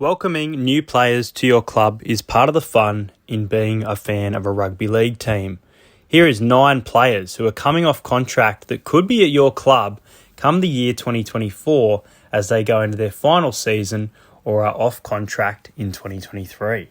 Welcoming new players to your club is part of the fun in being a fan of a rugby league team. Here is 9 players who are coming off contract that could be at your club come the year 2024 as they go into their final season or are off contract in 2023.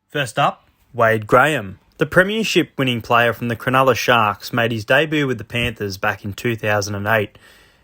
First up, Wade Graham. The premiership winning player from the Cronulla Sharks made his debut with the Panthers back in 2008.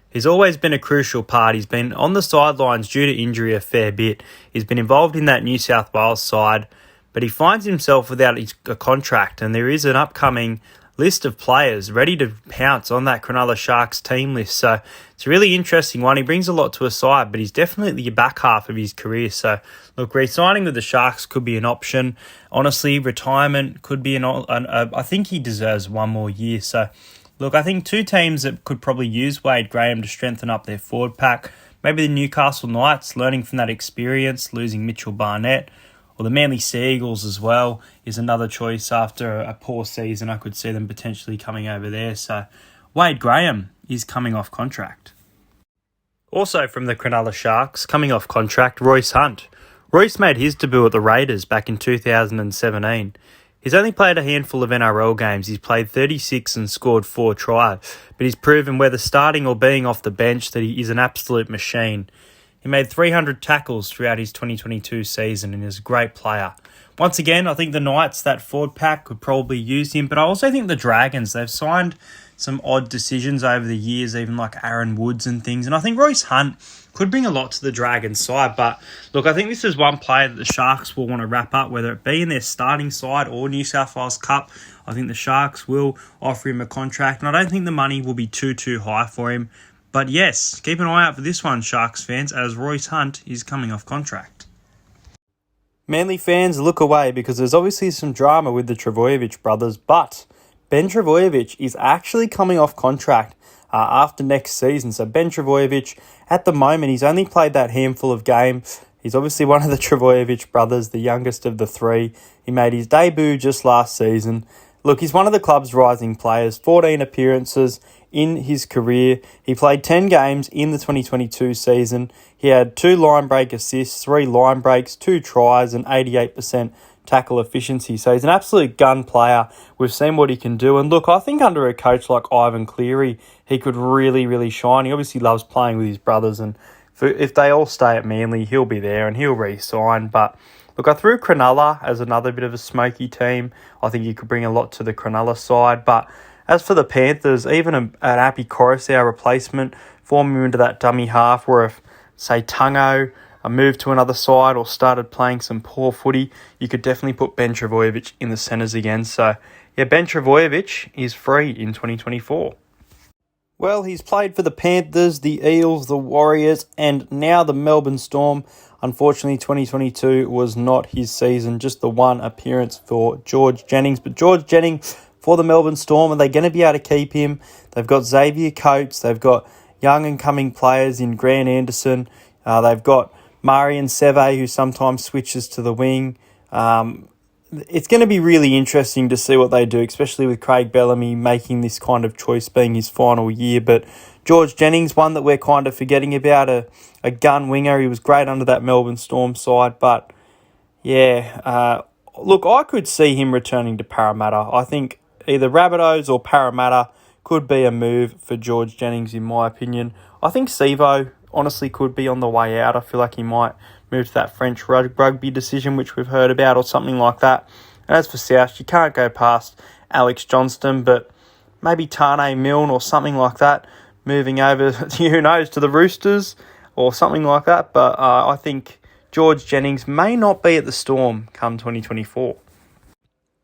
He's always been a crucial part. He's been on the sidelines due to injury a fair bit. He's been involved in that New South Wales side, but he finds himself without a contract, and there is an upcoming list of players ready to pounce on that Cronulla Sharks team list. So it's a really interesting one. He brings a lot to a side, but he's definitely the back half of his career. So look, re-signing with the Sharks could be an option. Honestly, retirement could be I think he deserves one more year. So look, I think 2 teams that could probably use Wade Graham to strengthen up their forward pack. Maybe the Newcastle Knights, learning from that experience, losing Mitchell Barnett, or the Manly Sea Eagles as well is another choice after a poor season. I could see them potentially coming over there. So Wade Graham is coming off contract. Also from the Cronulla Sharks, coming off contract, Royce Hunt. Royce made his debut at the Raiders back in 2017. He's only played a handful of NRL games. He's played 36 and scored 4 tries, but he's proven whether starting or being off the bench that he is an absolute machine. He made 300 tackles throughout his 2022 season and is a great player. Once again, I think the Knights, that forward pack, could probably use him, but I also think the Dragons, they've signed some odd decisions over the years, even like Aaron Woods and things, and I think Royce Hunt could bring a lot to the Dragons side. But look, I think this is one player that the Sharks will want to wrap up, whether it be in their starting side or New South Wales Cup. I think the Sharks will offer him a contract, and I don't think the money will be too high for him. But yes, keep an eye out for this one, Sharks fans, as Royce Hunt is coming off contract. Manly fans, look away because there's obviously some drama with the Trbojevic brothers, but Ben Trbojevic is actually coming off contract after next season. So Ben Trbojevic, at the moment, he's only played that handful of games. He's obviously one of the Trbojevic brothers, the youngest of the 3. He made his debut just last season. Look, he's one of the club's rising players, 14 appearances in his career. He played 10 games in the 2022 season. He had 2 line break assists, 3 line breaks, 2 tries, and 88% tackle efficiency. So he's an absolute gun player. We've seen what he can do. And look, I think under a coach like Ivan Cleary, he could really shine. He obviously loves playing with his brothers, and if they all stay at Manly, he'll be there and he'll re-sign. But look, I threw Cronulla as another bit of a smoky team. I think he could bring a lot to the Cronulla side. But as for the Panthers, even an Api Koroisau replacement, form him into that dummy half, where if, say, Tungo moved to another side or started playing some poor footy, you could definitely put Ben Trbojevic in the centres again. So, yeah, Ben Trbojevic is free in 2024. Well, he's played for the Panthers, the Eels, the Warriors, and now the Melbourne Storm. Unfortunately, 2022 was not his season, just the one appearance for George Jennings. But George Jennings for the Melbourne Storm, are they going to be able to keep him? They've got Xavier Coates, they've got young and coming players in Grant Anderson, they've got Marion Seve, who sometimes switches to the wing. It's going to be really interesting to see what they do, especially with Craig Bellamy making this kind of choice being his final year. But George Jennings, one that we're kind of forgetting about, a gun winger. He was great under that Melbourne Storm side. But, yeah, look, I could see him returning to Parramatta. I think either Rabbitohs or Parramatta could be a move for George Jennings, in my opinion. I think Sivo honestly could be on the way out. I feel like he might move to that French rugby decision, which we've heard about, or something like that. And as for South, you can't go past Alex Johnston, but maybe Tane Milne or something like that, moving over, who knows, to the Roosters or something like that. But I think George Jennings may not be at the Storm come 2024.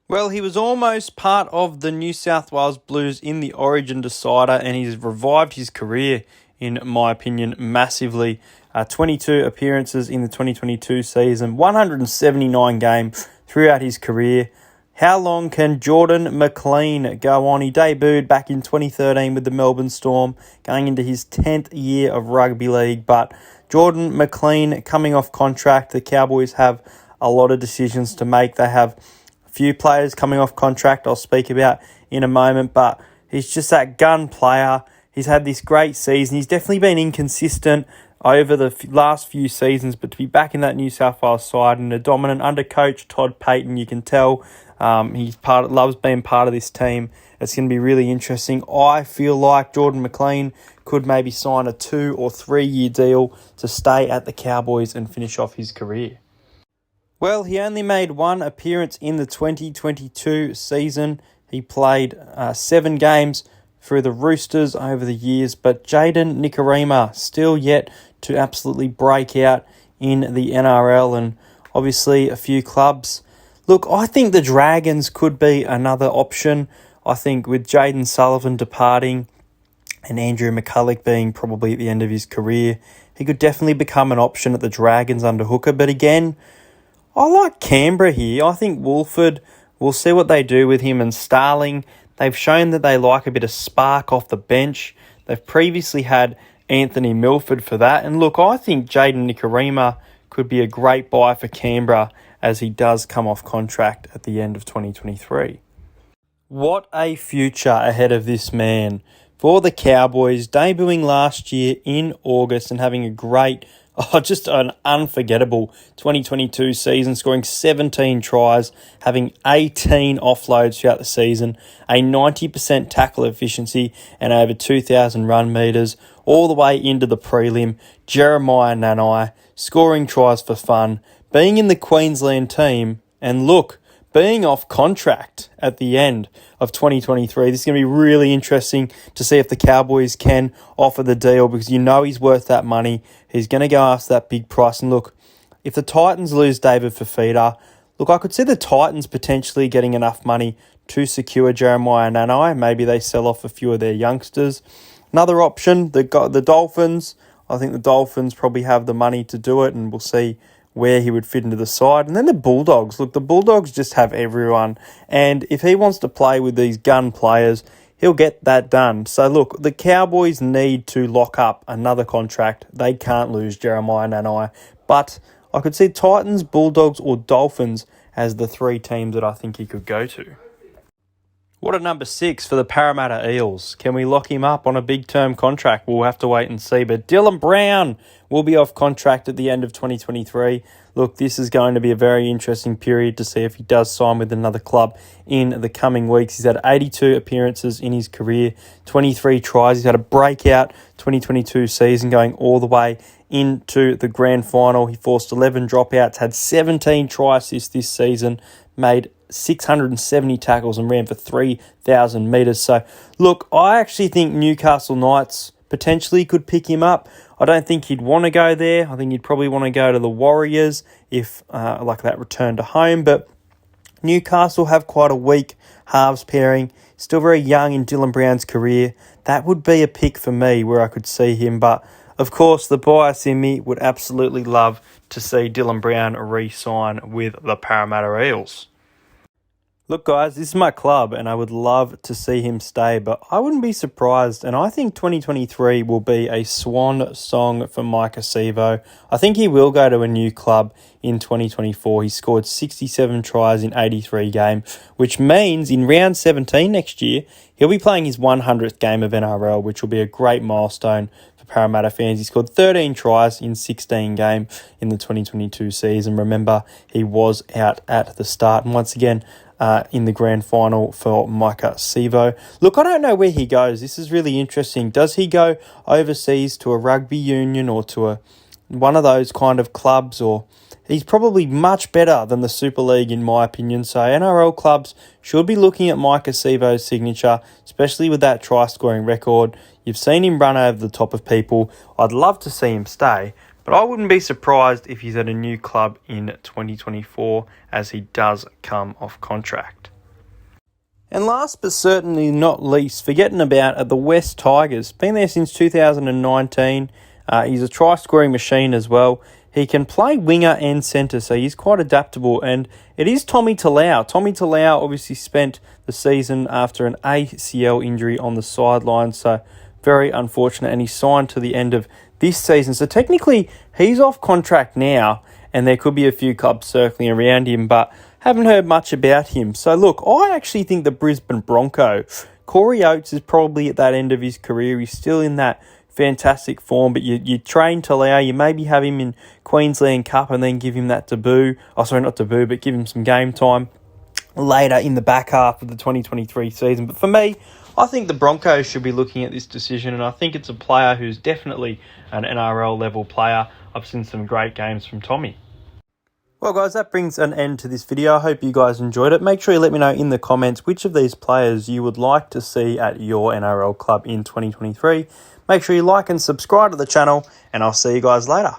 Well, he was almost part of the New South Wales Blues in the Origin decider, and he's revived his career, in my opinion, massively. 22 appearances in the 2022 season, 179 games throughout his career. How long can Jordan McLean go on? He debuted back in 2013 with the Melbourne Storm, going into his 10th year of rugby league. But Jordan McLean coming off contract. The Cowboys have a lot of decisions to make. They have a few players coming off contract I'll speak about in a moment, but he's just that gun player. He's had this great season. He's definitely been inconsistent over the last few seasons, but to be back in that New South Wales side and a dominant under coach Todd Payten, you can tell loves being part of this team. It's going to be really interesting. I feel like Jordan McLean could maybe sign a 2 or 3 year deal to stay at the Cowboys and finish off his career. Well, he only made one appearance in the 2022 season. He played 7 games through the Roosters over the years, but Jayden Nikorima still yet to absolutely break out in the NRL, and obviously a few clubs. Look, I think the Dragons could be another option. I think with Jayden Sullivan departing and Andrew McCulloch being probably at the end of his career, he could definitely become an option at the Dragons under Hooker. But again, I like Canberra here. I think Woolford, we'll see what they do with him and Starling. They've shown that they like a bit of spark off the bench. They've previously had Anthony Milford for that. And look, I think Jayden Nikorima could be a great buy for Canberra as he does come off contract at the end of 2023. What a future ahead of this man. For the Cowboys, debuting last year in August and having a great, just an unforgettable 2022 season, scoring 17 tries, having 18 offloads throughout the season, a 90% tackle efficiency and over 2,000 run metres, all the way into the prelim. Jeremiah Nanai, scoring tries for fun, being in the Queensland team, and look, being off contract at the end of 2023. This is going to be really interesting to see if the Cowboys can offer the deal, because you know he's worth that money. He's going to go after that big price. And look, if the Titans lose David Fifita, look, I could see the Titans potentially getting enough money to secure Jeremiah Nanai. Maybe they sell off a few of their youngsters. Another option, the Dolphins. I think the Dolphins probably have the money to do it, and we'll see where he would fit into the side. And then the Bulldogs. Look, the Bulldogs just have everyone. And if he wants to play with these gun players, he'll get that done. So look, the Cowboys need to lock up another contract. They can't lose Jeremiah Nanai. But I could see Titans, Bulldogs or Dolphins as the 3 teams that I think he could go to. What a number 6 for the Parramatta Eels. Can we lock him up on a big-term contract? We'll have to wait and see. But Dylan Brown will be off contract at the end of 2023. Look, this is going to be a very interesting period to see if he does sign with another club in the coming weeks. He's had 82 appearances in his career, 23 tries. He's had a breakout 2022 season going all the way into the grand final. He forced 11 dropouts, had 17 try assists this season, made 670 tackles and ran for 3,000 metres. So, look, I actually think Newcastle Knights potentially could pick him up. I don't think he'd want to go there. I think he'd probably want to go to the Warriors if like that return to home. But Newcastle have quite a weak halves pairing. Still very young in Dylan Brown's career. That would be a pick for me where I could see him. But, of course, the bias in me would absolutely love to see Dylan Brown re-sign with the Parramatta Eels. Look, guys, this is my club and I would love to see him stay, but I wouldn't be surprised. And I think 2023 will be a swan song for Maika Sivo. I think he will go to a new club in 2024. He scored 67 tries in 83 games, which means in round 17 next year, he'll be playing his 100th game of NRL, which will be a great milestone for Parramatta fans. He scored 13 tries in 16 games in the 2022 season. Remember, he was out at the start. And once again, in the grand final for Maika Sivo. Look, I don't know where he goes. This is really interesting. Does he go overseas to a rugby union or to one of those kind of clubs? Or he's probably much better than the Super League in my opinion. So NRL clubs should be looking at Maika Sivo's signature, especially with that try-scoring record. You've seen him run over the top of people. I'd love to see him stay. But I wouldn't be surprised if he's at a new club in 2024 as he does come off contract. And last but certainly not least, forgetting about the West Tigers. Been there since 2019. He's a try-scoring machine as well. He can play winger and centre, so he's quite adaptable. And it is Tommy Talau. Tommy Talau obviously spent the season after an ACL injury on the sideline, so very unfortunate. And he signed to the end of this season. So technically, he's off contract now, and there could be a few clubs circling around him, but haven't heard much about him. So look, I actually think the Brisbane Bronco, Corey Oates is probably at that end of his career. He's still in that fantastic form, but you train Talau, you maybe have him in Queensland Cup and then give him that debut. Oh, sorry, not debut, but give him some game time later in the back half of the 2023 season. But for me, I think the Broncos should be looking at this decision, and I think it's a player who's definitely an NRL level player. I've seen some great games from Tommy. Well, guys, that brings an end to this video. I hope you guys enjoyed it. Make sure you let me know in the comments which of these players you would like to see at your NRL club in 2023. Make sure you like and subscribe to the channel, and I'll see you guys later.